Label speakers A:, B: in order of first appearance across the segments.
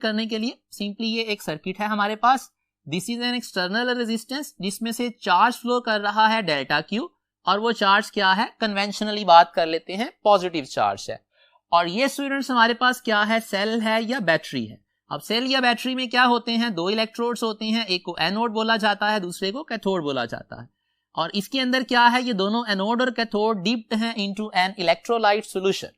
A: करने के लिए सिंपली ये एक सर्किट है हमारे पास, this is an external resistance जिसमें से चार्ज फ्लो कर रहा है डेल्टा क्यू, और वो चार्ज क्या है, कन्वेंशनली बात कर लेते हैं पॉजिटिव चार्ज है। और ये स्टूडेंट्स हमारे पास क्या है, सेल है या बैटरी है। अब सेल या बैटरी में क्या होते हैं, दो इलेक्ट्रोड्स होते हैं, एक को एनोड बोला जाता है, दूसरे को कैथोड बोला जाता है। और इसके अंदर क्या है, ये दोनों एनोड और कैथोड डिप्ड हैं इनटू एन इलेक्ट्रोलाइट सॉल्यूशन।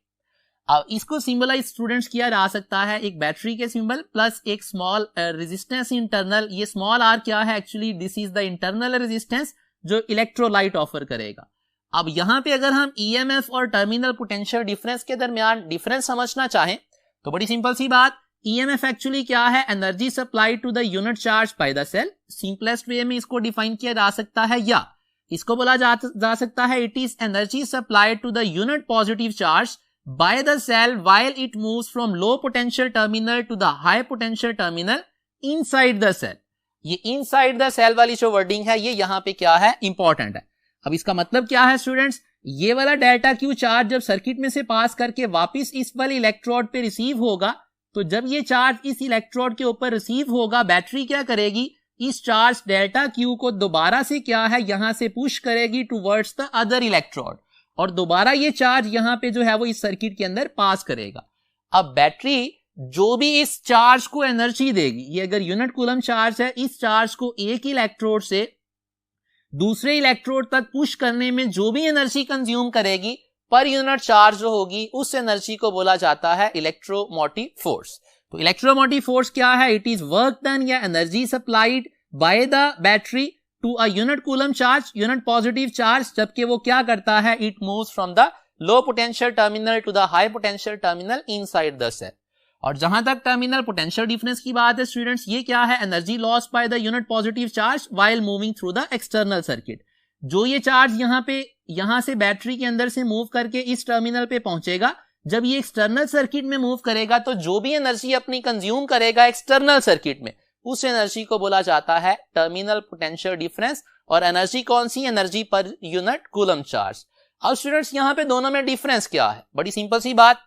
A: अब इसको सिंबलाइज स्टूडेंट्स किया जा सकता है एक बैटरी के सिंबल प्लस एक स्मॉल रेजिस्टेंस इंटरनल। ये स्मॉल आर क्या है, actually this is the internal resistance जो इलेक्ट्रोलाइट ऑफर करेगा। अब यहां पे अगर हम ईएमएफ और टर्मिनल पोटेंशियल डिफरेंस के दरमियान डिफरेंस समझना चाहें तो बड़ी सिंपल सी बात, ईएमएफ एक्चुअली क्या है, energy supply to the unit charge by the cell. Simplest way में इसको डिफाइन किया जा सकता है या इसको बोला जा सकता है it is energy supplied to the unit positive charge by the cell while it moves from low potential terminal to the high potential terminal inside the cell. ये इनसाइड द सेल वाली जो वर्डिंग है ये यहां पे क्या है, important है। अब इसका मतलब क्या है स्टूडेंट्स, ये वाला डेल्टा क्यू चार्ज जब सर्किट में से पास करके वापस इस वाले इलेक्ट्रोड पे रिसीव होगा, तो जब ये चार्ज इस इलेक्ट्रोड के ऊपर रिसीव होगा, बैटरी क्या करेगी, इस चार्ज डेल्टा क्यू को दोबारा से क्या है, यहां से पुश करेगी टुवर्ड्स द अदर इलेक्ट्रोड, और दोबारा ये चार्ज यहां पे जो है वो इस सर्किट के अंदर पास करेगा। अब बैटरी जो भी इस चार्ज को एनर्जी देगी, ये अगर यूनिट कूलम चार्ज है, इस चार्ज को एक इलेक्ट्रोड से दूसरे इलेक्ट्रोड तक पुश करने में जो भी एनर्जी कंज्यूम करेगी, पर यूनिट चार्ज जो होगी उस एनर्जी को बोला जाता है इलेक्ट्रोमोटिव फोर्स। तो इलेक्ट्रोमोटिव फोर्स क्या है, इट इज वर्क डन या energy supplied by the battery to a unit coulomb charge, unit positive charge, जबकि वो क्या करता है, it moves from the low potential terminal to the high potential terminal inside the cell. और जहां तक terminal potential difference की बात है स्टूडेंट्स, ये क्या है, energy loss by the unit positive charge while moving through the external circuit. जो ये चार्ज यहां से बैटरी के अंदर से मूव करके इस टर्मिनल पे पहुंचेगा, जब ये एक्सटर्नल सर्किट में मूव करेगा तो जो भी एनर्जी अपनी कंज्यूम करेगा एक्सटर्नल सर्किट में, उस एनर्जी को बोला जाता है टर्मिनल पोटेंशियल डिफरेंस। और एनर्जी कौन सी, energy per unit coulomb charge. अब स्टूडेंट्स यहां पे दोनों में डिफरेंस क्या है, बड़ी सिंपल सी बात,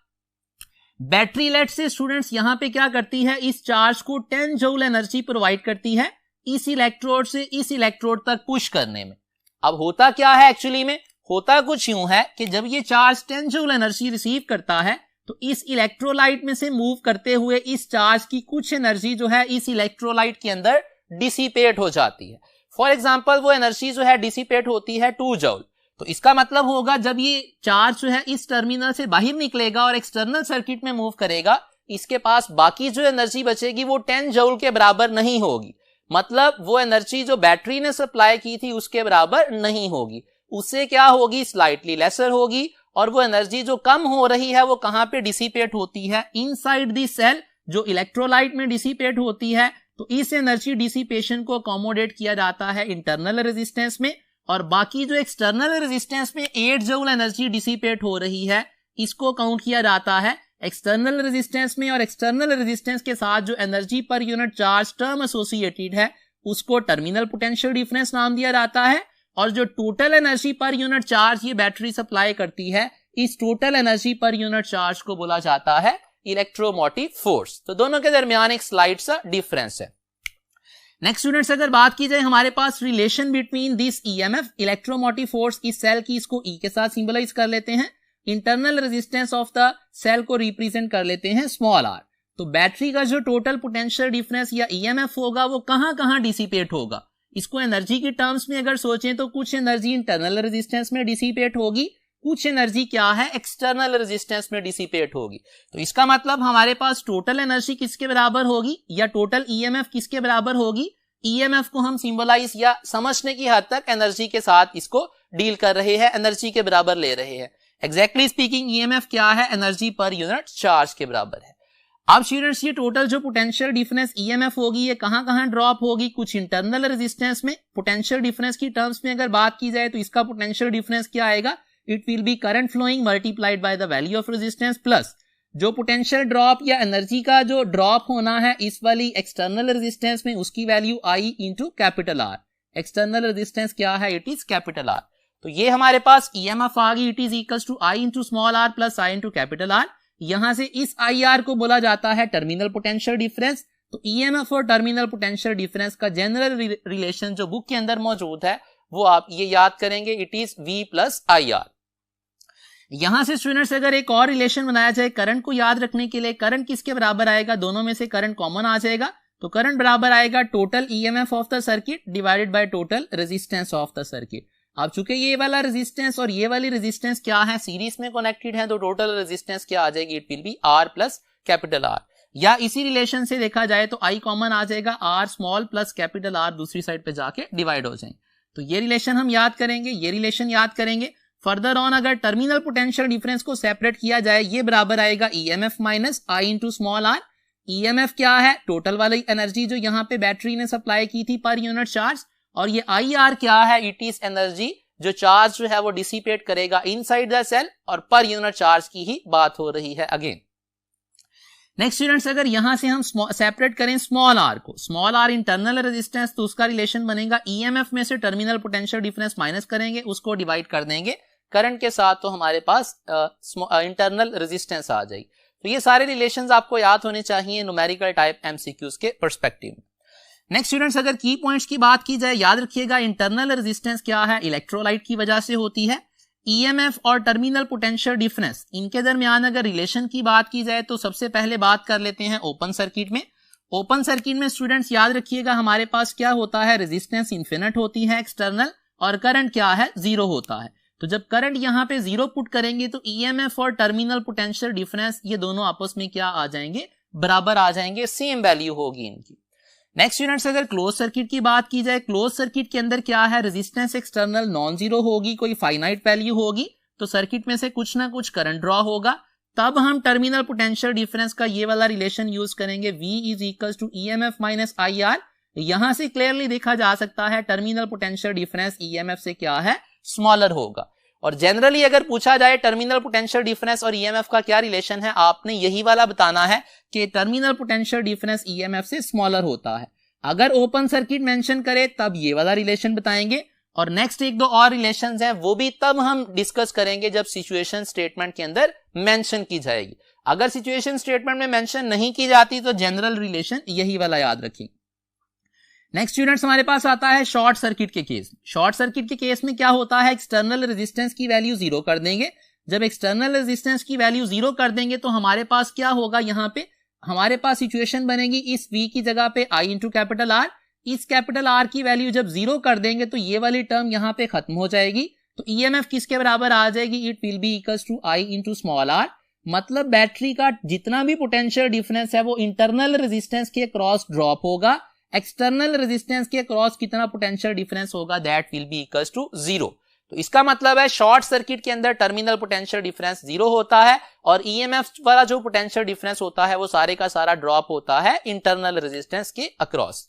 A: बैटरी लेट से स्टूडेंट्स यहां पे क्या करती है, इस चार्ज को 10 जूल एनर्जी प्रोवाइड करती है इस इलेक्ट्रोड से इस इलेक्ट्रोड तक पुश करने में। अब होता क्या है, एक्चुअली में होता कुछ यूं है कि जब ये चार्ज 10 जूल एनर्जी रिसीव करता है तो इस इलेक्ट्रोलाइट में से मूव करते हुए इस चार्ज की कुछ एनर्जी जो है इस इलेक्ट्रोलाइट के अंदर डिसिपेट हो जाती है। फॉर एग्जांपल वो एनर्जी जो है डिसिपेट होती है 2 जूल। तो इसका मतलब होगा जब ये चार्ज जो है इस टर्मिनल से बाहर निकलेगा और एक्सटर्नल सर्किट में मूव करेगा, इसके पास बाकी जो एनर्जी बचेगी वो 10 जूल के बराबर नहीं होगी। मतलब वो एनर्जी जो बैटरी ने सप्लाई की थी उसके बराबर नहीं होगी, उससे क्या होगी, स्लाइटली लेसर होगी। और वो एनर्जी जो कम हो रही है वो कहां पे डिसिपेट होती है, इनसाइड द सेल, जो इलेक्ट्रोलाइट में डिसिपेट होती है। तो इस एनर्जी डिसिपेशन को अकोमोडेट किया जाता है इंटरनल रेजिस्टेंस में, और बाकी जो एक्सटर्नल रेजिस्टेंस में 8 जूल एनर्जी डिसिपेट हो रही है, इसको काउंट किया जाता है एक्सटर्नल रेजिस्टेंस में। और एक्सटर्नल रेजिस्टेंस के साथ जो energy per unit charge term associated है उसको टर्मिनल पोटेंशियल डिफरेंस नाम दिया जाता है। और जो total energy per unit charge ये बैटरी सप्लाई करती है, इस total energy per unit charge को बोला जाता है इलेक्ट्रोमोटिव फोर्स। तो दोनों के दरमियान एक स्लाइड सा डिफरेंस है। नेक्स्ट स्टूडेंट्स, अगर बात की जाए हमारे पास relation between this EMF electromotive force, इस सेल की इसको ई के साथ सिंबलाइज कर लेते हैं, internal resistance of the cell को रिप्रेजेंट कर लेते हैं स्मॉल आर। तो बैटरी का जो टोटल पोटेंशियल डिफरेंस या ईएमएफ होगा वो कहां डिसिपेट होगा, इसको एनर्जी के टर्म्स में अगर सोचें तो कुछ एनर्जी इंटरनल रेजिस्टेंस में डिसिपेट होगी, कुछ एनर्जी क्या है, एक्सटर्नल रेजिस्टेंस में डिसिपेट होगी। तो इसका मतलब हमारे पास टोटल एनर्जी किसके बराबर होगी या टोटल ईएमएफ किसके बराबर होगी। ईएमएफ को हम सिंबलाइज या समझने की हद तक एनर्जी के साथ इसको डील कर रहे हैं, एनर्जी के बराबर ले रहे हैं। एग्जैक्टली स्पीकिंग ईएमएफ क्या है, एनर्जी पर यूनिट चार्ज के बराबर है। अब स्टूडेंट्स ये टोटल जो पोटेंशियल डिफरेंस ईएमएफ होगी ये कहां ड्रॉप होगी, कुछ इंटरनल रेजिस्टेंस में। पोटेंशियल डिफरेंस की टर्म्स में अगर बात की जाए तो इसका पोटेंशियल डिफरेंस क्या आएगा, it will be current flowing multiplied by the value of resistance plus जो पोटेंशियल ड्रॉप या एनर्जी का जो ड्रॉप होना है इस वाली एक्सटर्नल रेजिस्टेंस में, उसकी value I into capital R. External resistance क्या है, इट इज कैपिटल आर। तो ये हमारे पास ईएमएफ आ गई, it is equals to I into small R plus I into capital R. यहां से इस IR को बोला जाता है टर्मिनल पोटेंशियल डिफरेंस। तो EMF और टर्मिनल पोटेंशियल डिफरेंस का जनरल रिलेशन जो बुक के अंदर मौजूद है वो आप ये याद करेंगे, it is V plus IR। यहां से स्टूडेंट्स अगर एक और रिलेशन बनाया जाए करंट को याद रखने के लिए, करंट किसके बराबर आएगा, दोनों में से करंट कॉमन आ जाएगा, तो करंट बराबर आएगा total EMF of the circuit divided by total resistance of the circuit. अब चूंकि ये वाला रेजिस्टेंस और ये वाली रेजिस्टेंस क्या है, सीरीज में कनेक्टेड है, तो टोटल रेजिस्टेंस क्या आ जाएगी, it will B R plus capital R। या इसी रिलेशन से देखा जाए तो I कॉमन आ जाएगा, R small plus capital R दूसरी साइड पे जाके डिवाइड हो जाएंगे। तो ये रिलेशन हम याद करेंगे, ये रिलेशन याद करेंगे। फर्दर ऑन अगर टर्मिनल पोटेंशियल डिफरेंस को सेपरेट किया जाए, ये बराबर आएगा EMF minus I into small r। EMF क्या है, टोटल वाली एनर्जी जो यहाँ पे बैटरी ने सप्लाई की थी पर यूनिट चार्ज, और ये IR क्या है, इट इज एनर्जी जो चार्ज जो है वो डिसिपेट करेगा इनसाइड द सेल, और पर यूनिट चार्ज की ही बात हो रही है अगेन। नेक्स्ट स्टूडेंट्स अगर यहां से हम सेपरेट करें स्मॉल r को, स्मॉल r इंटरनल रेजिस्टेंस, तो उसका रिलेशन बनेगा EMF में से टर्मिनल पोटेंशियल डिफरेंस माइनस करेंगे, उसको डिवाइड कर देंगे करंट के साथ, तो हमारे पास इंटरनल रेजिस्टेंस आ जाएगी। तो ये सारे रिलेशंस आपको याद होने चाहिए न्यूमेरिकल टाइप MCQs के पर्सपेक्टिव में। नेक्स्ट स्टूडेंट्स अगर की पॉइंट्स की बात की जाए, याद रखिएगा इंटरनल रेजिस्टेंस क्या है, इलेक्ट्रोलाइट की वजह से होती है। EMF और टर्मिनल पोटेंशियल डिफरेंस, इनके दरमियान अगर रिलेशन की बात की जाए तो सबसे पहले बात कर लेते हैं ओपन सर्किट में। ओपन सर्किट में स्टूडेंट्स याद रखिएगा हमारे पास क्या होता है, रेजिस्टेंस इन्फिनिट होती है एक्सटर्नल, और करंट क्या है, जीरो होता है। तो जब करंट यहाँ पे जीरो पुट करेंगे तो EMF और टर्मिनल पोटेंशियल डिफरेंस ये दोनों आपस में क्या आ जाएंगे, बराबर आ जाएंगे, सेम वैल्यू होगी इनकी। नेक्स्ट स्टूडेंट्स अगर क्लोज सर्किट की बात की जाए, क्लोज सर्किट के अंदर क्या है, रेजिस्टेंस एक्सटर्नल नॉन जीरो होगी, कोई फाइनाइट वैल्यू होगी, तो सर्किट में से कुछ ना कुछ करंट ड्रॉ होगा। तब हम टर्मिनल पोटेंशियल डिफरेंस का ये वाला रिलेशन यूज करेंगे, V is equals to EMF minus IR। यहां से क्लियरली देखा जा सकता है टर्मिनल पोटेंशियल डिफरेंस EMF से क्या है, स्मॉलर होगा। और जनरली अगर पूछा जाए टर्मिनल पोटेंशियल डिफरेंस और EMF का क्या रिलेशन है, आपने यही वाला बताना है कि टर्मिनल पोटेंशियल डिफरेंस EMF से स्मॉलर होता है। अगर ओपन सर्किट मेंशन करे तब ये वाला रिलेशन बताएंगे, और नेक्स्ट एक दो और रिलेशंस हैं वो भी तब हम डिस्कस करेंगे जब सिचुएशन स्टेटमेंट के अंदर मेंशन की जाएगी। अगर सिचुएशन स्टेटमेंट में मेंशन नहीं की जाती तो जनरल रिलेशन यही वाला याद रखेंगे। नेक्स्ट स्टूडेंट्स हमारे पास आता है शॉर्ट सर्किट के केस। शॉर्ट सर्किट के केस में क्या होता है, एक्सटर्नल रेजिस्टेंस की वैल्यू जीरो कर देंगे। जब एक्सटर्नल रेजिस्टेंस की वैल्यू जीरो कर देंगे तो हमारे पास क्या होगा, यहाँ पे हमारे पास सिचुएशन बनेगी, इस V की जगह पे I इंटू कैपिटल R। इस कैपिटल R की वैल्यू जब जीरो कर देंगे तो ये वाली टर्म यहाँ पे खत्म हो जाएगी, तो EMF किसके बराबर आ जाएगी, it will be equals to I into small r। मतलब बैटरी का जितना भी पोटेंशियल डिफरेंस है वो इंटरनल रेजिस्टेंस के क्रॉस ड्रॉप होगा, एक्सटर्नल रेजिस्टेंस के क्रॉस कितना पोटेंशियल डिफरेंस होगा, that will be equals to zero. तो इसका मतलब है शॉर्ट सर्किट के अंदर टर्मिनल पोटेंशियल डिफरेंस जीरो होता है, और EMF वाला जो पोटेंशियल डिफरेंस होता है वो सारे का सारा ड्रॉप होता है इंटरनल रेजिस्टेंस के अक्रॉस।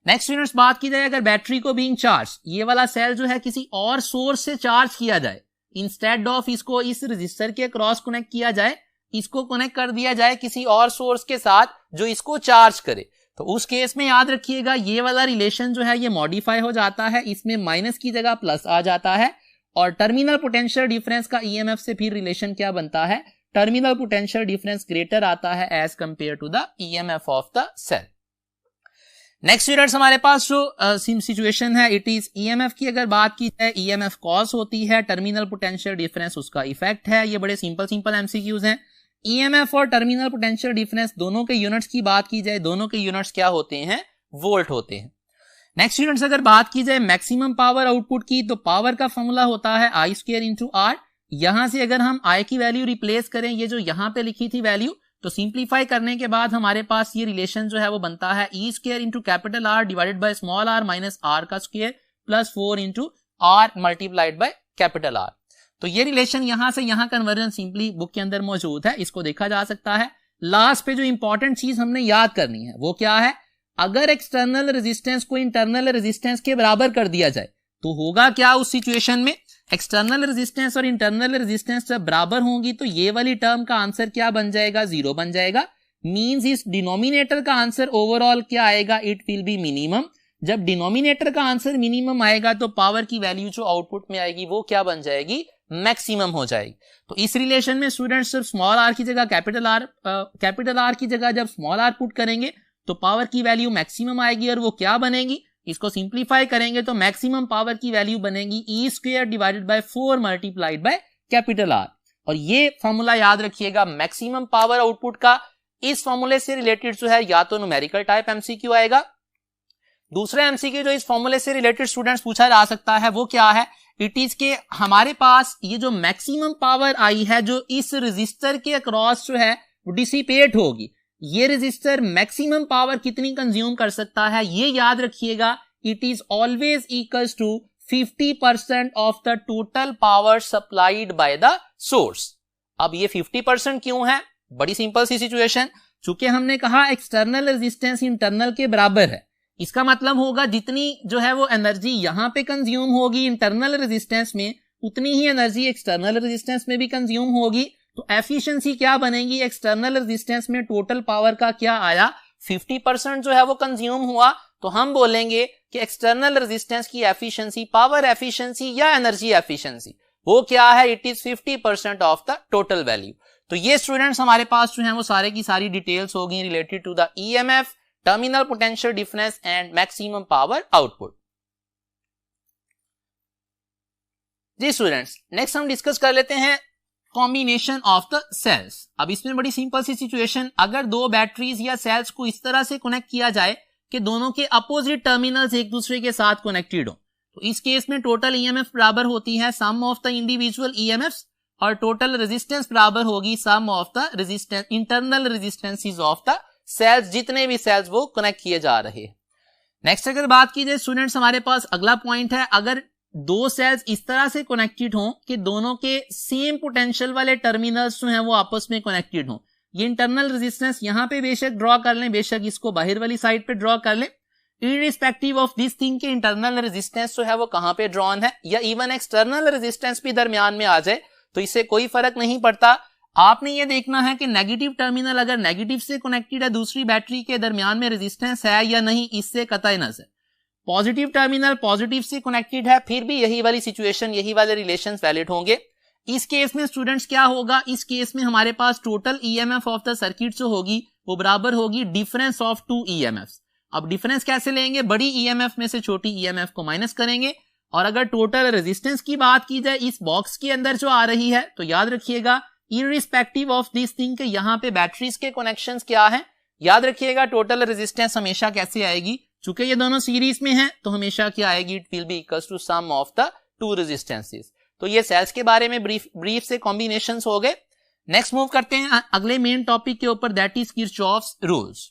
A: नेक्स्ट स्टूडेंट्स बात की जाए अगर बैटरी को बीइंग चार्ज, ये वाला सेल जो है किसी और सोर्स से चार्ज किया जाए, इंस्टेड ऑफ इसको इस रजिस्टर के क्रॉस कनेक्ट किया जाए, इसको कनेक्ट कर दिया जाए किसी और सोर्स के साथ जो इसको चार्ज करे, तो उस केस में याद रखिएगा ये वाला रिलेशन जो है ये मॉडिफाई हो जाता है, इसमें माइनस की जगह प्लस आ जाता है, और टर्मिनल पोटेंशियल डिफरेंस का EMF से फिर रिलेशन क्या बनता है, टर्मिनल पोटेंशियल डिफरेंस ग्रेटर आता है as compare to the EMF of the cell. Next students हमारे पास जो सिचुएशन है, इट इज EMF की अगर बात की जाए, EMF कॉज होती है, टर्मिनल पोटेंशियल डिफरेंस उसका इफेक्ट है। ये बड़े सिंपल MCQs हैं। EMF और टर्मिनल पोटेंशियल डिफरेंस दोनों के यूनिट्स की बात की जाए, दोनों के यूनिट्स क्या होते हैं, वोल्ट होते हैं। नेक्स्ट स्टूडेंट्स अगर बात की जाए मैक्सिमम पावर आउटपुट की, तो पावर का फॉर्मूला होता है I स्क्वायर इंटू R। यहां से अगर हम I की वैल्यू रिप्लेस करें, ये जो यहां पे लिखी थी वैल्यू, तो सिंप्लीफाई करने के बाद हमारे पास ये रिलेशन जो है वो बनता है E square into capital R divided by small r minus R का square plus 4 into R multiplied by capital R। तो ये रिलेशन यहां से यहां कन्वर्जन सिंपली बुक के अंदर मौजूद है, इसको देखा जा सकता है। लास्ट पे जो इंपॉर्टेंट चीज हमने याद करनी है वो क्या है, अगर एक्सटर्नल रेजिस्टेंस को इंटरनल रेजिस्टेंस के बराबर कर दिया जाए तो होगा क्या उस सिचुएशन में, एक्सटर्नल रेजिस्टेंस और इंटरनल रेजिस्टेंस जब बराबर होंगी तो ये वाली टर्म का आंसर क्या बन जाएगा, जीरो बन जाएगा। मींस इस डिनोमिनेटर का आंसर ओवरऑल क्या आएगा, इट विल बी मिनिमम। जब डिनोमिनेटर का आंसर मिनिमम आएगा तो पावर की वैल्यू जो आउटपुट में आएगी वो क्या बन जाएगी, मैक्सिमम हो जाएगी। तो इस रिलेशन में स्टूडेंट्स जब स्मॉल आर की जगह कैपिटल आर की जगह जब स्मॉल आर पुट करेंगे तो पावर की वैल्यू मैक्सिमम आएगी और वो क्या बनेगी, इसको सिंप्लीफाई करेंगे तो मैक्सिमम पावर की वैल्यू बनेगी E square divided by 4 multiplied by capital R. और ये फॉर्मूला याद रखिएगा मैक्सिमम पावर आउटपुट का। इस फॉर्मूले से रिलेटेड जो है या तो न्यूमेरिकल टाइप एमसीक्यू आएगा, दूसरा एमसीक्यू जो इस फॉर्मूले से रिलेटेड स्टूडेंट्स पूछा जा सकता है वो क्या है, इट इज के हमारे पास ये जो मैक्सिमम पावर आई है जो इस रेजिस्टर के अक्रॉस जो है वो डिसिपेट होगी, ये रेजिस्टर मैक्सिमम पावर कितनी कंज्यूम कर सकता है, ये याद रखिएगा, it is always equals to 50% of the total power supplied by the source. अब ये 50% क्यों है, बड़ी सिंपल सी सिचुएशन, चूंकि हमने कहा एक्सटर्नल रेजिस्टेंस इंटरनल के बराबर है, इसका मतलब होगा जितनी जो है वो एनर्जी यहां पे कंज्यूम होगी इंटरनल रेजिस्टेंस में, उतनी ही एनर्जी एक्सटर्नल रेजिस्टेंस में भी कंज्यूम होगी। तो एफिशिएंसी क्या बनेगी, एक्सटर्नल रेजिस्टेंस में टोटल पावर का क्या आया, 50% जो है वो कंज्यूम हुआ, तो हम बोलेंगे कि एक्सटर्नल रेजिस्टेंस की एफिशिएंसी, पावर एफिशिएंसी या एनर्जी एफिशिएंसी, वो क्या है, it is 50% of the total value. तो ये स्टूडेंट्स हमारे पास जो है वो सारे की सारी डिटेल्स होगी related to the EMF, terminal potential difference and maximum power output. जी स्टूडेंट्स, नेक्स्ट हम डिस्कस कर लेते हैं कॉम्बिनेशन ऑफ द सेल्स। अब इसमें बड़ी सिंपल सी सिचुएशन, अगर दो बैटरीज या सेल्स को इस तरह से कनेक्ट किया जाए कि दोनों के अपोजिट टर्मिनल्स एक दूसरे के साथ कनेक्टेड हो, तो इस केस में टोटल ईएमएफ बराबर होती है sum of the individual EMFs और टोटल रेजिस्टेंस बराबर होगी sum of the resistance internal resistances of the cells, जितने भी सेल्स वो कनेक्ट किए जा रहे हैं। नेक्स्ट अगर बात की जाए स्टूडेंट्स, हमारे पास अगला पॉइंट है, अगर दो सेल्स इस तरह से कनेक्टेड हों कि दोनों के सेम पोटेंशियल वाले टर्मिनल्स जो हैं वो आपस में कनेक्टेड हों, ये इंटरनल रेजिस्टेंस यहां पे बेशक ड्रॉ कर लें, बेशक इसको बाहर वाली साइड पे ड्रॉ कर लें, इररिस्पेक्टिव ऑफ दिस थिंग के इंटरनल रेजिस्टेंस जो है वो कहां पे ड्रॉन है, या इवन एक्सटर्नल रेजिस्टेंस भी दरमियान में आ जाए तो इससे कोई फर्क नहीं पड़ता। आपने ये देखना है कि नेगेटिव टर्मिनल अगर नेगेटिव से कनेक्टेड है, दूसरी बैटरी के दरमियान में रेजिस्टेंस है या नहीं, इससे कतई नजर। पॉजिटिव टर्मिनल पॉजिटिव से कनेक्टेड है, फिर भी यही वाली सिचुएशन, यही वाले रिलेशंस वैलिड होंगे। इस केस में स्टूडेंट्स क्या होगा, इस केस में हमारे पास total EMF of the circuit जो होगी वो बराबर होगी डिफरेंस ऑफ टू ईएमएफ। अब डिफरेंस कैसे लेंगे, बड़ी ईएमएफ में से छोटी ईएमएफ को माइनस करेंगे, और अगर टोटल रेजिस्टेंस की बात की जाए इस बॉक्स के अंदर जो आ रही है, तो याद रखिएगा इररिस्पेक्टिव ऑफ दिस थिंग के यहाँ पे बैटरीज के कनेक्शंस क्या है, याद रखिएगा टोटल रेजिस्टेंस हमेशा कैसे आएगी, चूंकि ये दोनों सीरीज में हैं तो हमेशा क्या आएगी, it will be equals to sum of the two resistances. तो ये सेल्स के बारे में ब्रीफ से कॉम्बिनेशंस हो गए। नेक्स्ट मूव करते हैं अगले मेन टॉपिक के ऊपर, दैट इज किरचॉफ्स रूल्स।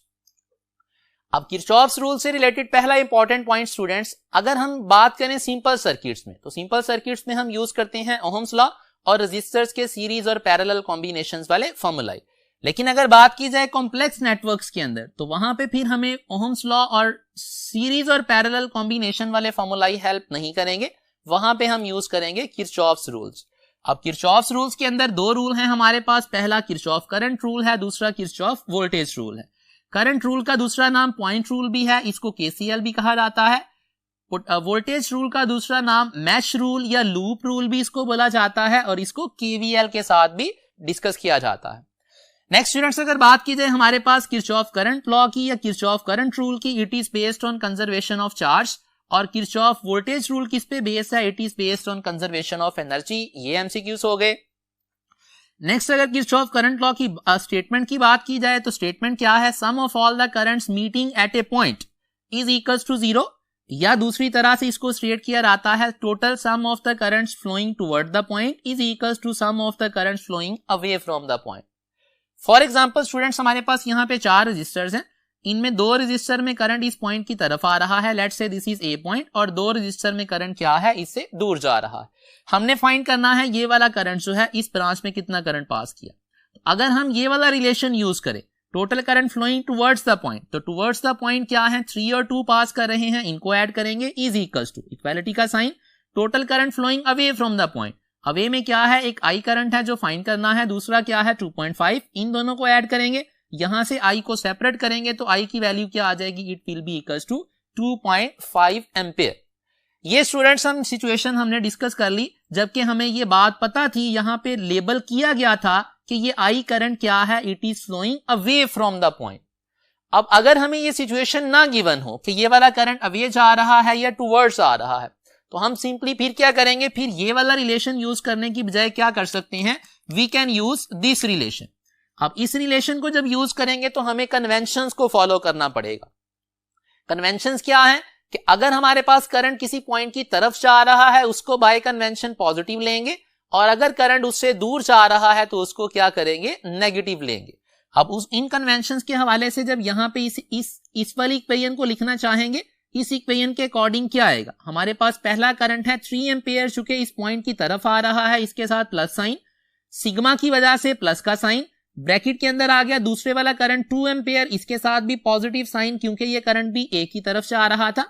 A: अब किरचॉफ्स रूल से रिलेटेड पहला इंपॉर्टेंट पॉइंट स्टूडेंट्स, अगर हम बात करें सिंपल सर्किट्स में, तो सिंपल सर्किट्स में हम यूज करते हैं ओहम्स लॉ और रेजिस्टर्स के सीरीज और पैरेलल कॉम्बिनेशंस वाले फॉर्मूला। लेकिन अगर बात की जाए कॉम्प्लेक्स नेटवर्क्स के अंदर, तो वहां पे फिर हमें ओहम्स लॉ और सीरीज और पैरेलल कॉम्बिनेशन वाले फॉर्मूला हेल्प नहीं करेंगे, वहां पे हम यूज करेंगे किरचॉफ्स रूल्स। अब किरचॉफ्स रूल्स के अंदर दो रूल हैं हमारे पास, पहला किरचॉफ करंट रूल है, दूसरा किरचॉफ वोल्टेज रूल है। करंट रूल का दूसरा नाम पॉइंट रूल भी है, इसको केसीएल भी कहा जाता है। वोल्टेज रूल का दूसरा नाम मैश रूल या लूप रूल भी इसको बोला जाता है, और इसको केवीएल के साथ भी डिस्कस किया जाता है। नेक्स्ट स्टूडेंट्स, अगर बात की जाए हमारे पास किरचॉफ करंट लॉ की या किरचॉफ करंट रूल की, it is based on conservation of charge, और किरचॉफ वोल्टेज रूल किस पे बेस्ड है, it is based on conservation of energy. ये एमसीक्यूज हो गए। नेक्स्ट अगर किरचॉफ करंट लॉ की स्टेटमेंट की बात की जाए, तो स्टेटमेंट क्या है, sum of all the currents meeting at a point is equals to 0, या दूसरी तरह से इसको स्टेट किया जाता है, total sum of the currents flowing toward the point is equals to sum of the currents flowing away from the point. For example students, हमारे पास यहाँ पे 4 रजिस्टर्स हैं, इनमें 2 रजिस्टर में करंट इस पॉइंट की तरफ आ रहा है, let's say this is a point, और 2 रजिस्टर में करंट क्या है, इससे दूर जा रहा है। हमने फाइंड करना है ये वाला करंट जो है इस ब्रांच में कितना करंट पास किया। तो अगर हम ये वाला रिलेशन यूज करें, total current flowing towards the point, तो टुवर्ड्स द पॉइंट क्या है, 3 और 2 पास कर रहे हैं, इनको ऐड करेंगे, इज इक्वल्स टू इक्वालिटी का sign, total current flowing away from the point, away में क्या है, एक आई करंट है जो फाइंड करना है, दूसरा क्या है 2.5, इन दोनों को ऐड करेंगे, यहां से आई को सेपरेट करेंगे तो आई की वैल्यू क्या आ जाएगी, it will be equals to 2.5 ampere. ये स्टूडेंट्स हम सिचुएशन हमने डिस्कस कर ली, जबकि हमें ये बात पता थी, यहां पे लेबल किया गया था कि ये आई करंट क्या है, it is flowing away from the point. अब अगर हमें ये सिचुएशन ना गिवन हो कि ये वाला करंट अवे जा रहा है या टुवर्ड्स आ रहा है, तो हम सिंपली फिर क्या करेंगे, फिर ये वाला रिलेशन यूज करने की बजाय क्या कर सकते हैं, we can use this relation. अब इस रिलेशन को जब यूज करेंगे तो हमें कन्वेंशंस को फॉलो करना पड़ेगा। कन्वेंशंस क्या है कि अगर हमारे पास करंट किसी पॉइंट की तरफ जा रहा है उसको बाय कन्वेंशन पॉजिटिव लेंगे, और अगर करंट उससे दूर जा रहा है तो उसको क्या करेंगे, नेगेटिव लेंगे। अब उस इन कन्वेंशंस के हवाले से जब यहां पे इस वाली इक्वेशन को लिखना चाहेंगे, इस इक्वेशन के अकॉर्डिंग क्या आएगा, हमारे पास पहला करंट है 3 एम्पियर चूंकि इस पॉइंट की तरफ आ रहा है, इसके साथ प्लस साइन, सिग्मा की वजह से प्लस का साइन, ब्रैकेट के अंदर आ गया दूसरे वाला करंट 2 एम्पियर, इसके साथ भी पॉजिटिव साइन क्योंकि ये करंट भी एक ही तरफ से आ रहा था,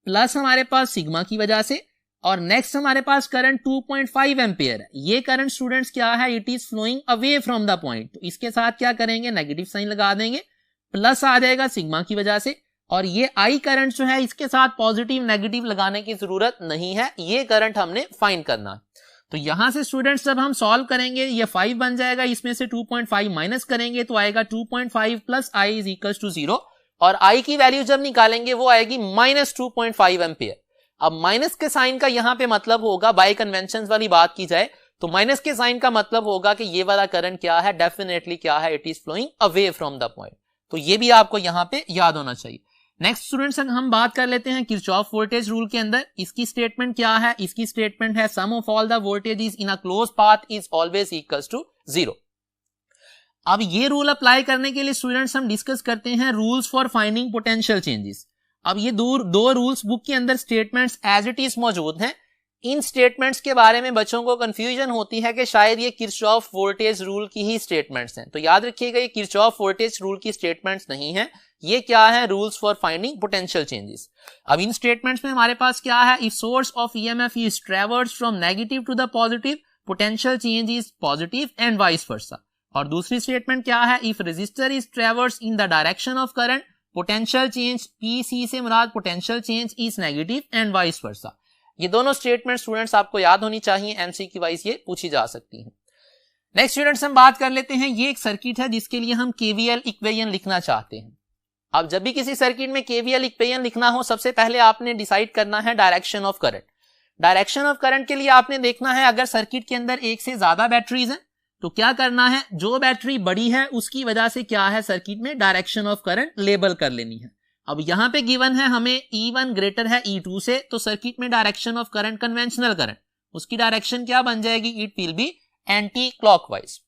A: प्लस हमारे पास सिग्मा की वजह से, और नेक्स्ट हमारे पास करंट 2.5 एम्पियर है। ये करंट स्टूडेंट्स क्या है, it is flowing away from the point, तो इसके साथ क्या करेंगे, नेगेटिव साइन लगा देंगे, प्लस आ जाएगा सिग्मा की वजह से, और ये आई करंट जो है इसके साथ पॉजिटिव नेगेटिव लगाने की जरूरत नहीं है, ये करंट हमने फाइंड करना है। तो यहां से स्टूडेंट्स जब हम सॉल्व करेंगे ये 5 बन जाएगा, इसमें से 2.5 माइनस करेंगे तो आएगा 2.5 plus I is equal to 0, और आई की वैल्यू जब निकालेंगे वो आएगी -2.5 एम्पियर। अब माइनस के साइन का यहां पे मतलब होगा, बाय कन्वेंशन वाली बात की जाए तो माइनस के साइन का मतलब होगा कि ये वाला करंट क्या है, डेफिनेटली क्या है, it is flowing away from the point. तो ये भी आपको यहां पे याद होना चाहिए। नेक्स्ट स्टूडेंट्स हम बात कर लेते हैं किरचॉफ वोल्टेज रूल के अंदर। इसकी स्टेटमेंट क्या है, इसकी स्टेटमेंट है sum of all the voltages in a closed path is always equals to 0। अब ये रूल अप्लाई करने के लिए स्टूडेंट्स हम डिस्कस करते हैं rules for finding potential changes. अब ये दो रूल्स बुक के अंदर स्टेटमेंट्स एज इट इज मौजूद हैं। इन स्टेटमेंट्स के बारे में बच्चों को कंफ्यूजन होती है कि शायद ये किरचॉफ वोल्टेज रूल की ही स्टेटमेंट्स हैं, तो याद रखिएगा ये किरचॉफ वोल्टेज रूल की स्टेटमेंट्स नहीं है, ये क्या है, rules for finding potential changes. अब इन स्टेटमेंट्स में हमारे पास क्या है, if source of EMF is traverse from negative to the positive, potential change is positive and vice versa. और दूसरी स्टेटमेंट क्या है, if resistor is traverse in the direction of current, potential change PC से मुराद potential change is negative and vice वर्सा। ये दोनों statement students आपको याद होनी चाहिए, एमसीक्यू वाइज ये पूछी जा सकती है। नेक्स्ट स्टूडेंट्स हम बात कर लेते हैं, ये एक सर्किट है जिसके लिए हम केवीएल इक्वेशन लिखना चाहते हैं। अब जब भी किसी सर्किट में केवीएल इक्वेशन लिखना हो, सबसे पहले आपने डिसाइड करना है direction of current. Direction of current के लिए आपने देखना है अगर सर्किट के अंदर एक से ज्यादा बैटरीज हैं तो क्या करना है, जो बैटरी बड़ी है उसकी वजह से क्या है सर्किट में डायरेक्शन ऑफ करंट लेबल कर लेनी है। अब यहां पे गिवन है हमें E1 ग्रेटर है E2 से, तो सर्किट में direction of current conventional current, उसकी डायरेक्शन क्या बन जाएगी, it will B anti clockwise.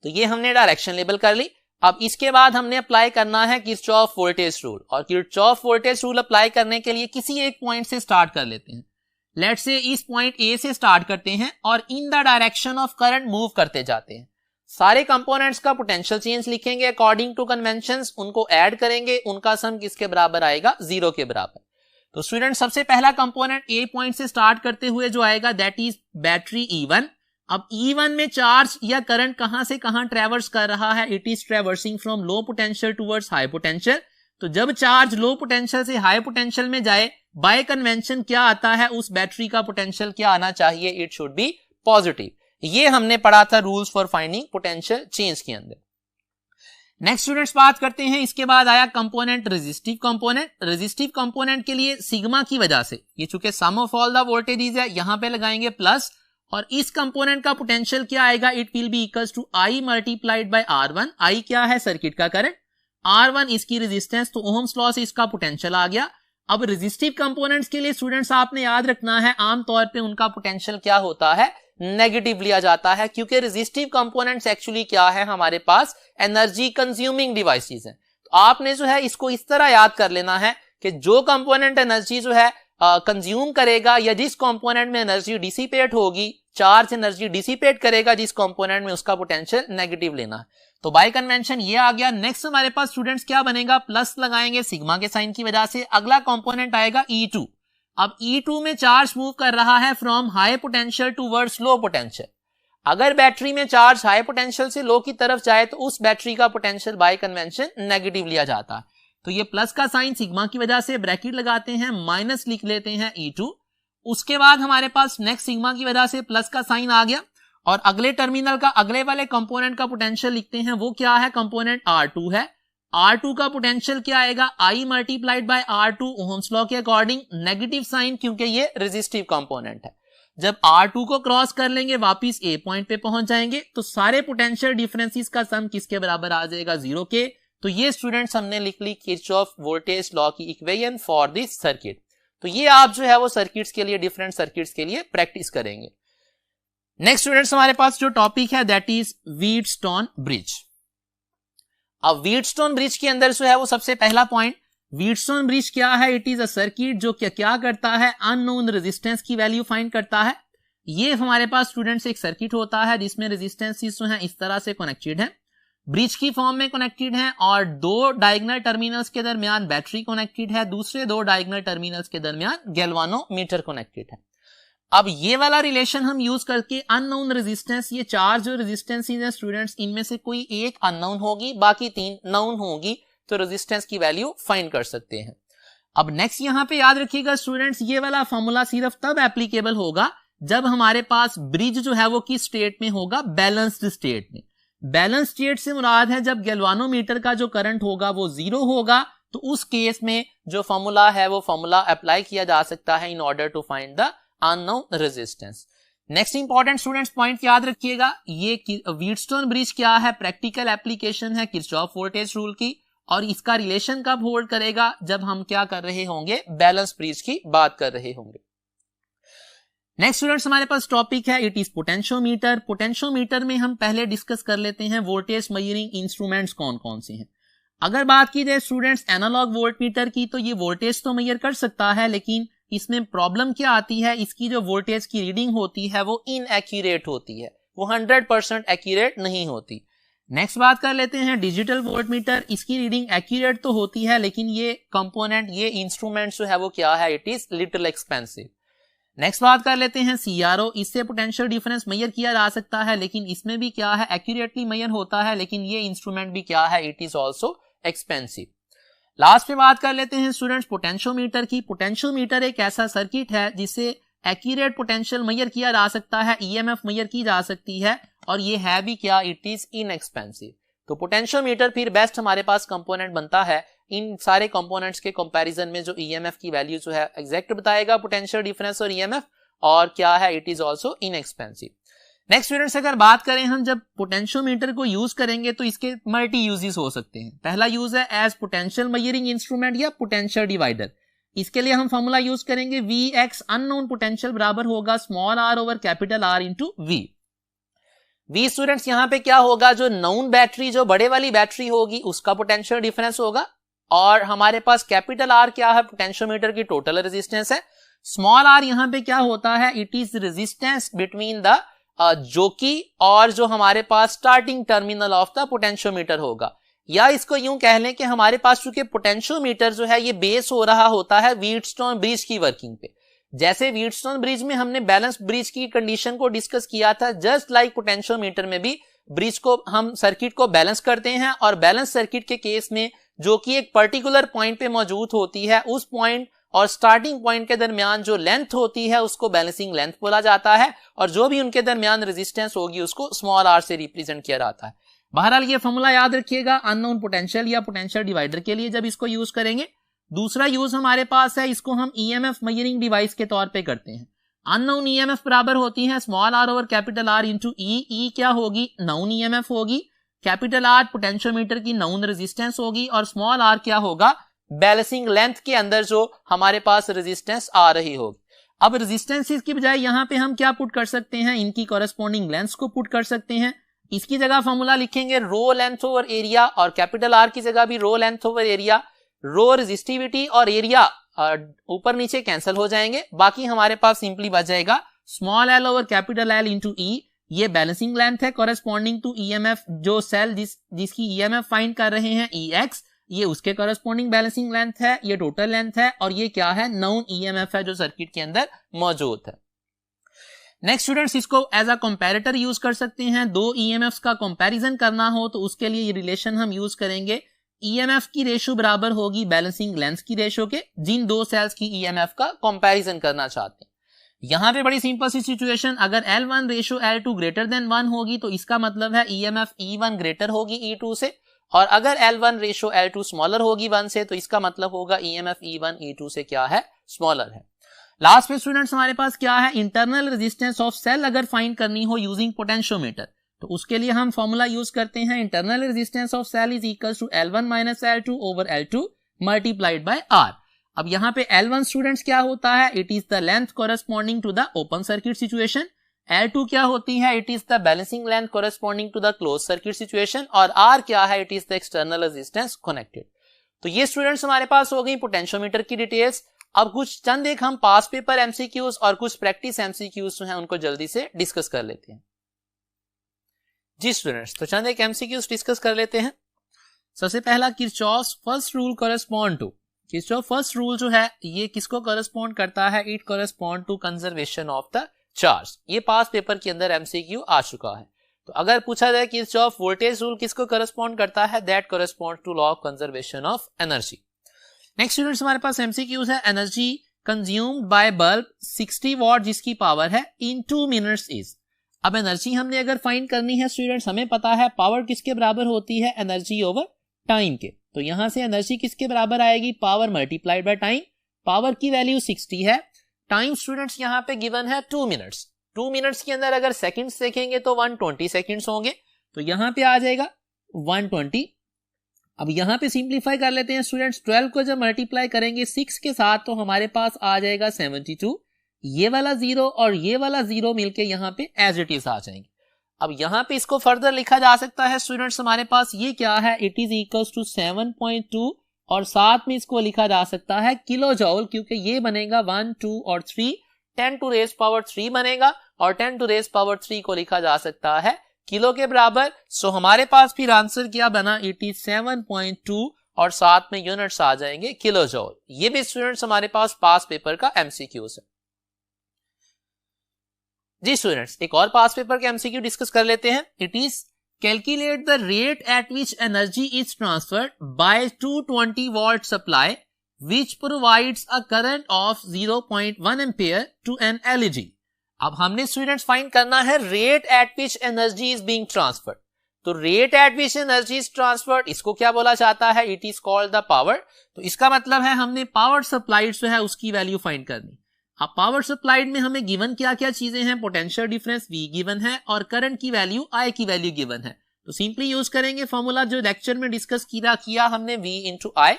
A: तो ये हमने डायरेक्शन लेबल कर ली। अब इसके बाद हमने अप्लाई करना है किरचॉफ वोल्टेज रूल, और किरचॉफ वोल्टेज रूल अप्लाई करने के लिए किसी एक पॉइंट से स्टार्ट कर लेते हैं। लेट्स से इस पॉइंट ए से स्टार्ट करते हैं और इन the direction of current move करते जाते हैं। सारे कंपोनेंट्स का पोटेंशियल चेंज लिखेंगे अकॉर्डिंग टू कन्वेंशंस, उनको ऐड करेंगे, उनका सम किसके बराबर आएगा, 0 के बराबर। तो स्टूडेंट सबसे पहला कंपोनेंट ए पॉइंट से स्टार्ट करते हुए जो आएगा दैट इज बैटरी E1। अब E1 में चार्ज या करंट कहां से कहां ट्रेवर्स कर रहा है, it is traversing from low potential towards high potential. तो जब चार्ज लो पोटेंशियल से हाई पोटेंशियल में जाए, बाय कन्वेंशन क्या आता है, उस बैटरी का पोटेंशियल क्या आना चाहिए, इट शुड बी पॉजिटिव। ये हमने पढ़ा था rules for finding potential change के अंदर। नेक्स्ट स्टूडेंट्स बात करते हैं, इसके बाद आया component resistive component. Resistive component के लिए सिग्मा की वजह से, ये चूंकि सम ऑफ ऑल द वोल्टेजेस है, यहां पे लगाएंगे प्लस, और इस कंपोनेंट का पोटेंशियल क्या आएगा, it will be equals to I multiplied by R1। I क्या है, सर्किट का करंट, R1 इसकी रेजिस्टेंस, तो ओहम्स लॉ से इसका पोटेंशियल आ गया। अब रेजिस्टिव कंपोनेंट्स के लिए स्टूडेंट्स आपने याद रखना है आमतौर पे उनका पोटेंशियल क्या होता है, नेगेटिव लिया जाता है, क्योंकि रेजिस्टिव कंपोनेंट्स एक्चुअली क्या है, हमारे पास एनर्जी कंज्यूमिंग डिवाइसेस हैं। तो आपने जो है इसको इस तरह याद कर लेना है कि जो कंपोनेंट एनर्जी जो है कंज्यूम करेगा, या जिस कंपोनेंट में एनर्जी डिसिपेट होगी, चार्ज एनर्जी डिसिपेट करेगा जिस कंपोनेंट में, उसका पोटेंशियल नेगेटिव लेना है। तो बाय कन्वेंशन ये आ गया। नेक्स्ट हमारे पास स्टूडेंट्स क्या बनेगा, प्लस लगाएंगे सिग्मा के साइन की वजह से। अगला कंपोनेंट आएगा E2। अब E2 में चार्ज मूव कर रहा है from high potential towards low potential. अगर बैटरी में चार्ज हाई पोटेंशियल से लो की तरफ जाए तो उस बैटरी का पोटेंशियल बाय कन्वेंशन नेगेटिव लिया जाता है। तो ये प्लस का साइन सिग्मा की वजह से ब्रैकेट लगाते हैं, माइनस लिख लेते हैं E2। उसके बाद हमारे पास नेक्स्ट सिग्मा की वजह से प्लस का साइन आ गया और अगले टर्मिनल का अगले वाले कंपोनेंट का पोटेंशियल लिखते हैं, वो क्या है, कंपोनेंट R2 है। R2 का पोटेंशियल क्या आएगा, I multiplied by R2 ohm's law के अकॉर्डिंग, नेगेटिव साइन क्योंकि ये रेजिस्टिव कंपोनेंट है। जब R2 को क्रॉस कर लेंगे वापिस A पॉइंट पे पहुंच जाएंगे तो सारे पोटेंशियल डिफरेंसेस का सम किसके बराबर आ जाएगा, 0 के। तो ये स्टूडेंट्स हमने लिख ली किरचॉफ वोल्टेज लॉ की इक्वेशन फॉर दिस सर्किट। तो ये आप जो है वो सर्किट्स के लिए, डिफरेंट सर्किट्स के लिए प्रैक्टिस करेंगे। नेक्स्ट स्टूडेंट्स हमारे पास जो टॉपिक है दैट इज व्हीटस्टोन ब्रिज। अब व्हीटस्टोन ब्रिज के अंदर जो है वो सबसे पहला पॉइंट, व्हीटस्टोन ब्रिज क्या है, इट इज अ सर्किट जो क्या करता है, अननोन रेजिस्टेंस की वैल्यू फाइंड करता है। ये हमारे पास स्टूडेंट्स एक सर्किट होता है जिसमें रेजिस्टेंसेस जो है इस तरह से कनेक्टेड है, ब्रिज की फॉर्म में कनेक्टेड है और दो डायगोनल टर्मिनल्स के दरमियान बैटरी कनेक्टेड है, दूसरे दो डायगोनल टर्मिनल्स के दरमियान गैल्वानोमीटर कनेक्टेड है। अब ये वाला रिलेशन हम यूज करके अननोन रेजिस्टेंस, ये चार जो रेजिस्टेंसेस हैं स्टूडेंट्स, इनमें से कोई एक अननोन होगी, बाकी तीन नाउन होगी, तो रेजिस्टेंस की वैल्यू फाइंड कर सकते हैं। अब नेक्स्ट यहां पे याद रखिएगा स्टूडेंट्स, ये वाला फॉर्मूला सिर्फ तब एप्लीकेबल होगा जब हमारे पास ब्रिज जो है वो किस स्टेट में होगा, बैलेंस्ड स्टेट में। बैलेंस स्टेट से मुराद है जब गैल्वानोमीटर का जो करंट होगा वो 0 होगा, तो उस केस में जो फॉर्मूला है वो फॉर्मूला अप्लाई किया जा सकता है in order to find the unknown resistance. Next important students point याद रखिएगा, ये व्हीटस्टोन ब्रिज क्या है, प्रैक्टिकल एप्लीकेशन है किरचॉफ वोल्टेज रूल की, और इसका रिलेशन कब होल्ड करेगा, जब हम क्या कर रहे होंगे, बैलेंस ब्रिज की बात कर रहे होंगे। नेक्स्ट स्टूडेंट्स हमारे पास टॉपिक है इट इज पोटेंशियोमीटर। पोटेंशियोमीटर में हम पहले डिस्कस कर लेते हैं वोल्टेज मेजरिंग इंस्ट्रूमेंट्स कौन कौन से हैं। अगर बात की जाए स्टूडेंट्स एनालॉग वोल्टमीटर की, तो ये वोल्टेज तो मेजर कर सकता है, लेकिन इसमें प्रॉब्लम क्या आती है, इसकी जो वोल्टेज की रीडिंग होती है वो इनएक्यूरेट होती है, वो 100% एक्यूरेट नहीं होती। नेक्स्ट बात कर लेते हैं डिजिटल वोल्टमीटर, इसकी रीडिंग एक्यूरेट तो होती है, लेकिन ये कंपोनेंट, ये इंस्ट्रूमेंट जो है वो क्या है, it is little expensive. Next बात कर लेते हैं CRO, इससे पोटेंशियल डिफरेंस मेजर किया जा सकता है, लेकिन इसमें भी क्या है, एक्यूरेटली मेजर होता है, लेकिन ये इंस्ट्रूमेंट भी क्या है, it is also expensive. Last में बात कर लेते हैं स्टूडेंट्स पोटेंशियोमीटर की। पोटेंशियोमीटर एक ऐसा सर्किट है जिससे एक्यूरेट पोटेंशियल मेजर किया जा सकता है, EMF मेजर की जा सकती है, और ये है भी क्या, इट इज इनएक्सपेंसिव। तो पोटेंशियोमीटर फिर बेस्ट हमारे पास कंपोनेंट बनता है इन सारे कंपोनेंट्स के कंपैरिजन में, जो EMF की वैल्यू जो है एग्जैक्ट बताएगा पोटेंशियल डिफरेंस और EMF, और क्या है, it is also inexpensive. Next students अगर बात करें हम जब पोटेंशियोमीटर को यूज करेंगे तो इसके मल्टी यूजेस हो सकते हैं। पहला यूज है एज पोटेंशियल मेजरिंग इंस्ट्रूमेंट या पोटेंशियल डिवाइडर। इसके लिए हम फॉर्मूला यूज करेंगे Vx अननोन पोटेंशियल बराबर होगा small r over capital R into V। V students यहाँ पे क्या होगा, जो नोन बैटरी, जो बड़े वाली बैटरी होगी उसका पोटेंशियल डिफरेंस होगा, और हमारे पास कैपिटल R क्या है, पोटेंशियोमीटर की टोटल रेजिस्टेंस है। स्मॉल r यहाँ पे क्या होता है, it is resistance between the जो की और जो हमारे पास starting terminal of the potentiometer होगा, या इसको यूं कह लें कि हमारे पास चूंकि पोटेंशियोमीटर जो है ये बेस हो रहा होता है व्हीटस्टोन ब्रिज की वर्किंग पे। जैसे व्हीटस्टोन ब्रिज में हमने बैलेंस ब्रिज की कंडीशन को डिस्कस किया था, जस्ट लाइक पोटेंशियोमीटर में भी ब्रिज को हम सर्किट को बैलेंस करते हैं, और बैलेंस सर्किट के केस में जो कि एक पर्टिकुलर पॉइंट पे मौजूद होती है, उस पॉइंट और स्टार्टिंग पॉइंट के दरमियान जो लेंथ होती है उसको बैलेंसिंग लेंथ बोला जाता है, और जो भी उनके दरमियान रेजिस्टेंस होगी उसको स्मॉल r से रिप्रेजेंट किया जाता है। बहरहाल ये फॉर्मूला याद रखिएगा अननोन पोटेंशियल या पोटेंशियल डिवाइडर के लिए जब इसको यूज करेंगे। दूसरा यूज हमारे पास है, इसको हम EMF मेजरिंग डिवाइस के तौर पे करते हैं। अननोन EMF बराबर होती है small r over capital R into E क्या होगी, नाउन EMF होगी, कैपिटल R पोटेंशियोमीटर की नाउन रेजिस्टेंस होगी, और स्मॉल r क्या होगा, बैलेंसिंग लेंथ के अंदर जो हमारे पास रेजिस्टेंस आ रही होगी। अब रेजिस्टेंसेस की बजाय यहाँ पे हम क्या पुट कर सकते हैं, इनकी कॉरेस्पॉन्डिंग लेंथ्स को पुट कर सकते हैं। इसकी जगह फॉर्मूला लिखेंगे रो लेंथ ओवर एरिया, और कैपिटल R की जगह भी रो लेंथ ओवर एरिया। रो रेजिस्टिविटी और एरिया ऊपर नीचे कैंसिल हो जाएंगे, बाकी हमारे पास सिंपली बच जाएगा small l over capital L into E। ये बैलेंसिंग लेंथ है कॉरेस्पॉन्डिंग टू EMF, जो सेल जिसकी EMF फाइंड कर रहे हैं EX, ये उसके कॉरेस्पॉन्डिंग बैलेंसिंग लेंथ है, ये टोटल लेंथ है, और ये क्या है, नाउन EMF है जो सर्किट के अंदर मौजूद है। नेक्स्ट स्टूडेंट्स इसको एज अ कंपैरेटर यूज कर सकते हैं। दो EMFs का कंपैरिजन करना हो तो उसके लिए ये रिलेशन हम यूज करेंगे ईएमएफ की रेशियो बराबर होगी बैलेंसिंग लेंथ की रेशियो के, जिन दो सेल्स की ईएमएफ का कंपैरिजन करना चाहते हैं। यहां पे बड़ी सिंपल सी सिचुएशन, अगर L1 ratio L2 greater than 1 होगी तो इसका मतलब है ईएमएफ E1 ग्रेटर होगी E2 से, और अगर L1 रेशियो L2 स्मॉलर होगी 1 से तो इसका मतलब होगा ईएमएफ E1 E2 से क्या है, स्मॉलर है। लास्ट में स्टूडेंट्स हमारे पास क्या है, इंटरनल रेजिस्टेंस ऑफ सेल अगर फाइंड करनी हो यूजिंग पोटेंशियोमीटर तो उसके लिए हम फॉर्मूला यूज करते हैं, internal resistance of cell is equals to L1 minus L2 over L2 multiplied by R। अब यहाँ पे L1 स्टूडेंट्स क्या होता है, it is the length corresponding to the open circuit situation. L2 क्या होती है, it is the balancing length corresponding to the close circuit situation, और R क्या है, it is the external resistance connected. तो ये स्टूडेंट्स हमारे पास हो गई पोटेंशियोमीटर की डिटेल्स। अब कुछ चंद एक हम पास पेपर एमसीक्यूज और कुछ प्रैक्टिस एमसीक्यूज जो है उनको जल्दी से डिस्कस कर लेते हैं। जी स्टूडेंट्स, तो चंद एक एमसीक्यूज डिस्कस कर लेते हैं। सबसे पहला, Kirchhoff's first rule correspond to, Kirchhoff first rule जो है ये किसको कॉरेस्पॉन्ड करता है, it correspond to conservation of the charge. ये पास पेपर के अंदर एमसीक्यू आ चुका है। तो अगर पूछा जाए किरचॉफ वोल्टेज रूल किसको कॉरेस्पॉन्ड करता है, that correspond to law of conservation of energy. Next students हमारे पास एमसीक्यूज है, energy consumed by bulb 60 watt जिसकी पावर है इन 2 मिनट्स इज। अब एनर्जी हमने अगर फाइंड करनी है स्टूडेंट्स, हमें पता है पावर किसके बराबर होती है, एनर्जी ओवर टाइम के। तो यहां से एनर्जी किसके बराबर आएगी, power multiplied by time. Power की वैल्यू 60 है, टाइम स्टूडेंट्स यहां पे गिवन है 2 मिनट्स। 2 मिनट्स के अंदर अगर सेकंड्स देखेंगे तो 120 सेकंड्स होंगे, तो यहां पे आ जाएगा 120। अब यहां पे सिंप्लीफाई कर लेते हैं स्टूडेंट्स, 12 को जब मल्टीप्लाई करेंगे 6 के साथ तो हमारे पास आ जाएगा 72। ये वाला 0 और ये वाला 0 मिलके यहाँ पे एज इट इज आ जाएंगे। अब यहाँ पे इसको फर्दर लिखा जा सकता है स्टूडेंट्स, हमारे पास ये क्या है, इट इज इक्वल्स टू 7.2 और साथ में इसको लिखा जा सकता है किलो जॉल, क्योंकि ये बनेगा 1, 2 और 3, 10 टू रेज पावर 3 बनेगा और 10 टू रेज पावर 3 को लिखा जा सकता है किलो के बराबर। सो हमारे पास फिर आंसर क्या बना, इट इज 7.2 और साथ में यूनिट्स आ जाएंगे किलो जॉल। ये भी स्टूडेंट्स हमारे पास पास पेपर का एमसीक्यूज है। जी स्टूडेंट्स, एक और पास पेपर का एमसीक्यू डिस्कस कर लेते हैं। It is calculate the rate at which energy is transferred by 220 volt supply which provides a current of 0.1 ampere to an LED. अब हमने स्टूडेंट्स फाइंड करना है rate at which energy is being transferred. तो rate at which energy is transferred, इसको क्या बोला जाता है, it is called the power. तो इसका मतलब है हमने पावर सप्लाइड जो है उसकी वैल्यू फाइंड करनी। अब पावर सप्लाइड में हमें गिवन क्या क्या चीजें हैं, पोटेंशियल डिफरेंस V गिवन है और करंट की वैल्यू I की वैल्यू गिवन है। तो सिंपली यूज करेंगे फॉर्मूला जो लेक्चर में डिस्कस किया हमने, V इंटू I।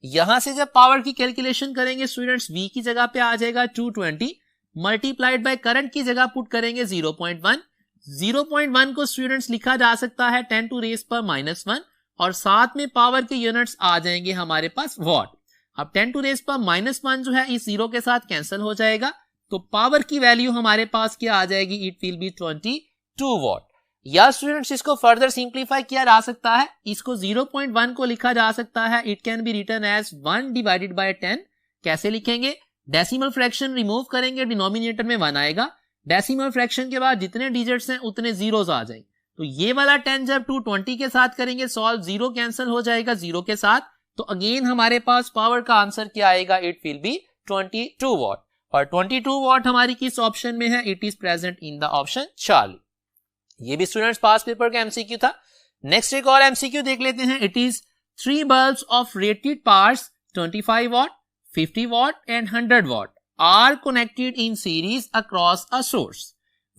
A: यहां से जब पावर की कैलकुलेशन करेंगे स्टूडेंट्स, V की जगह पे आ जाएगा 220 मल्टीप्लाइड बाय करंट की जगह पुट करेंगे 0.1। 0.1 को स्टूडेंट्स लिखा जा सकता है 10 टू रेज पर -1 और साथ में पावर के यूनिट्स आ जाएंगे हमारे पास वॉट। अब 10 टू रेज पर -1 जो है इस 0 के साथ कैंसिल हो जाएगा, तो पावर की वैल्यू हमारे पास क्या आ जाएगी, इट विल बी 22 वॉट। या स्टूडेंट्स इसको फर्दर सिंप्लीफाई किया जा सकता है, इसको 0.1 को लिखा जा सकता है, it can be written as 1 divided by 10। कैसे लिखेंगे, डेसिमल फ्रैक्शन रिमूव करेंगे, डिनोमिनेटर में 1 आएगा। डेसिमल फ्रैक्शन के बाद जितने डिजिट्स हैं उतने जीरोस आ जाएंगे। तो ये वाला 10 जब 220 के साथ करेंगे सॉल्व, 0 कैंसिल हो जाएगा 0 के साथ, तो अगेन हमारे पास पावर का आंसर क्या आएगा, इट विल बी 22 वॉट। और 22 वॉट हमारी किस ऑप्शन में है, it is present in the option Charlie. ये भी स्टूडेंट्स पास पेपर का एमसीक्यू था। नेक्स्ट एक और एमसीक्यू देख लेते हैं। It is 3 bulbs of rated powers 25 what, 50 what and 100 what are connected in series across a source.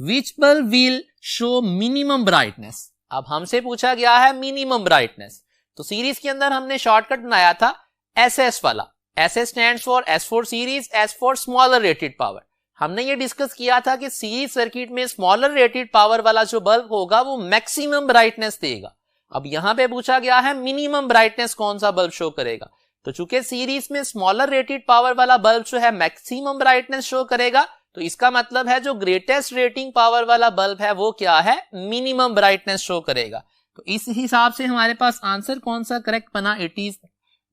A: Which bulb will show minimum brightness? अब हमसे पूछा गया है मिनिमम ब्राइटनेस। तो सीरीज के अंदर हमने शॉर्टकट बनाया था SS वाला। SS stands for S for series, S for smaller rated power। हमने ये डिस्कस किया था कि सीरीज सर्किट में स्मॉलर रेटेड पावर वाला जो बल्ब होगा वो मैक्सिमम ब्राइटनेस देगा। अब यहां पे पूछा गया है मिनिमम ब्राइटनेस कौन सा बल्ब शो करेगा। तो चूंकि सीरीज में स्मॉलर रेटेड पावर वाला बल्ब जो है मैक्सिमम ब्राइटनेस शो करेगा, तो इसका मतलब है जो ग्रेटेस्ट रेटिंग पावर वाला बल्ब है वो क्या है, मिनिमम ब्राइटनेस शो करेगा। तो इस हिसाब से हमारे पास आंसर कौन सा करेक्ट बना, इट इज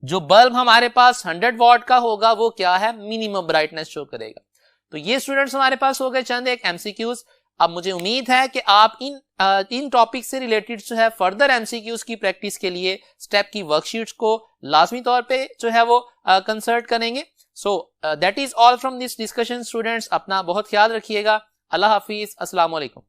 A: जो बल्ब हमारे पास 100 वॉट का होगा वो क्या है, मिनिमम ब्राइटनेस शो करेगा। तो ये स्टूडेंट्स हमारे पास हो गए चंद एक एमसीक्यूज। अब मुझे उम्मीद है कि आप इन टॉपिक से रिलेटेड जो है फर्दर एमसीक्यूज की प्रैक्टिस के लिए स्टेप की वर्कशीट्स को लाजमी तौर पे जो है वो कंसल्ट करेंगे। So that is all from this discussion students. अपना बहुत ख्याल रखिएगा। अल्लाह हाफिज। अस्सलाम वालेकुम।